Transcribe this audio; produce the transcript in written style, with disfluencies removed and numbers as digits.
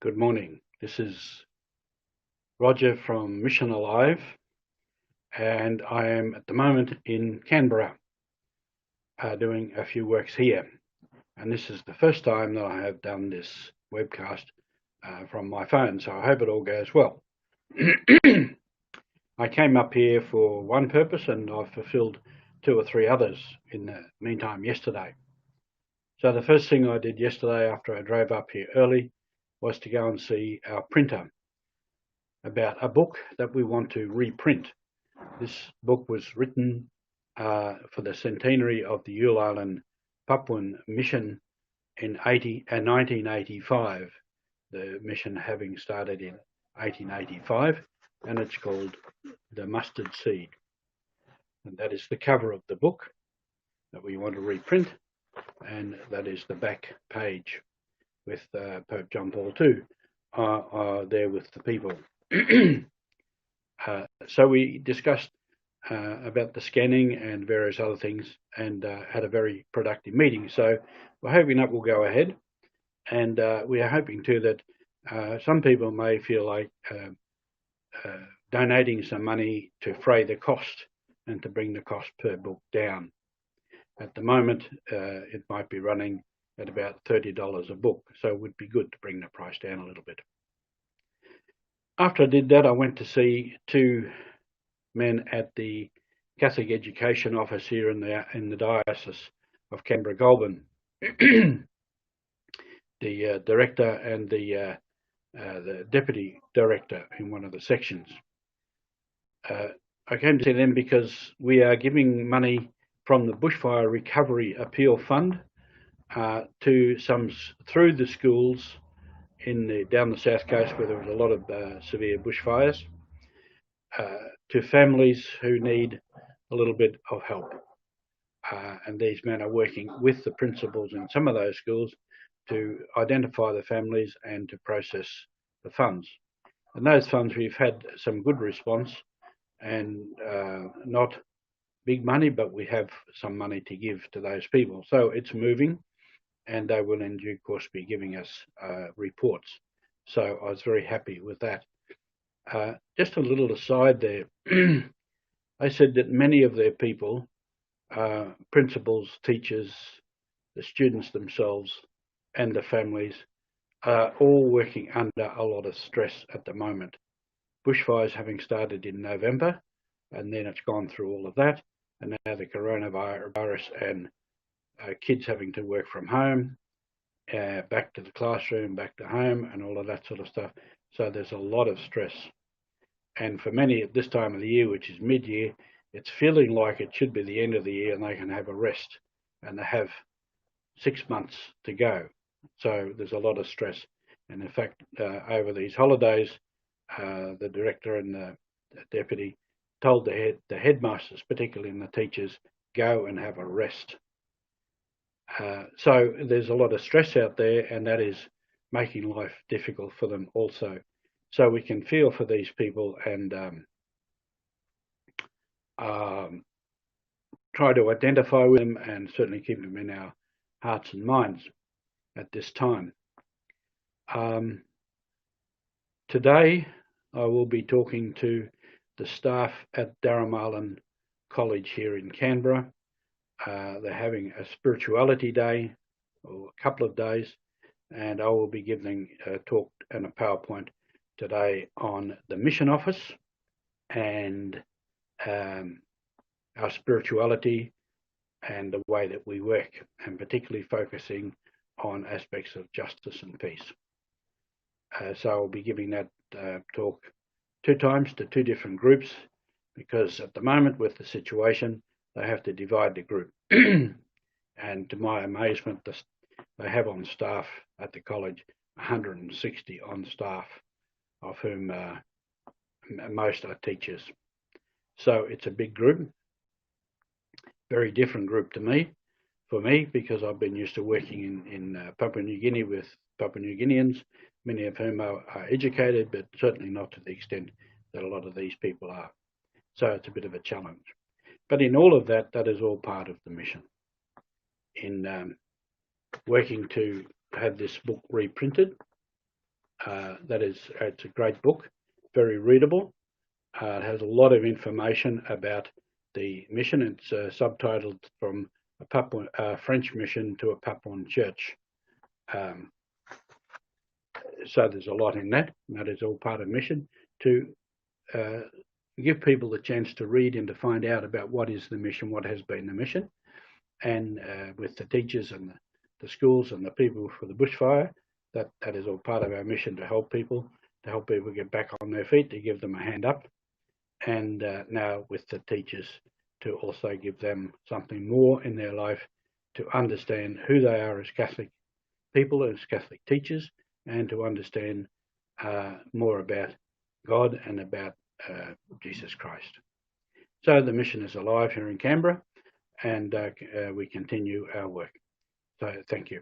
Good morning. This is Roger from Mission Alive, and I am at the moment in Canberra doing a few works here. And this is the first time that I have done this webcast from my phone, so I hope it all goes well. I came up here for one purpose and I've fulfilled two or three others in the meantime yesterday. So the first thing I did yesterday after I drove up here early was to go and see our printer about a book that we want to reprint. This book was written for the centenary of the Yule Island Papuan mission in 1985, the mission having started in 1885, and it's called The Mustard Seed. And that is the cover of the book that we want to reprint, and that is the back page with Pope John Paul II there with the people. So we discussed about the scanning and various other things and had a very productive meeting. So we're hoping that will go ahead, and we are hoping too that some people may feel like donating some money to fray the cost and to bring the cost per book down. At the moment, it might be running at about $30 a book, so it would be good to bring the price down a little bit. After I did that, I went to see two men at the Catholic Education Office here in the Diocese of Canberra-Goulburn, the director and the deputy director in one of the sections. I came to see them because we are giving money from the Bushfire Recovery Appeal Fund to through the schools down the south coast where there was a lot of severe bushfires, to families who need a little bit of help. And these men are working with the principals in some of those schools to identify the families and to process the funds. And those funds, we've had some good response, and not big money, but we have some money to give to those people. So it's moving, and they will in due course be giving us reports. So I was very happy with that. Just a little aside there, they said that many of their people, principals, teachers, the students themselves, and the families are all working under a lot of stress at the moment. Bushfires having started in November, and then it's gone through all of that, and now the coronavirus and kids having to work from home, back to the classroom, back to home, and all of that sort of stuff. So there's a lot of stress. And for many at this time of the year, which is mid-year, it's feeling like it should be the end of the year and they can have a rest, and they have 6 months to go. So there's a lot of stress. And in fact, over these holidays, the director and the deputy told the headmasters, particularly in the teachers, go and have a rest. So there's a lot of stress out there, and that is making life difficult for them also. So we can feel for these people and try to identify with them and certainly keep them in our hearts and minds at this time. Today I will be talking to the staff at Darramalan College here in Canberra. They're having a spirituality day, or a couple of days, and I will be giving a talk and a PowerPoint today on the mission office and our spirituality and the way that we work, and particularly focusing on aspects of justice and peace. So I'll be giving that talk 2 times to 2 different groups, because at the moment with the situation, they have to divide the group. And to my amazement, they have on staff at the college 160 on staff, of whom most are teachers. So it's a big group, very different group for me, because I've been used to working in Papua New Guinea with Papua New Guineans, many of whom are educated, but certainly not to the extent that a lot of these people are. So it's a bit of a challenge. But in all of that, that is all part of the mission. In working to have this book reprinted, It's a great book, very readable. It has a lot of information about the mission. It's subtitled From a French Mission to a Papuan Church. Um, so there's a lot in that. That is all part of mission to give people the chance to read and to find out about what is the mission, what has been the mission, and with the teachers and the schools and the people for the bushfire, that is all part of our mission to help people get back on their feet, to give them a hand up, and now with the teachers to also give them something more in their life to understand who they are as Catholic people, as Catholic teachers, and to understand more about God and about Jesus Christ. So the mission is alive here in Canberra, and we continue our work. So thank you.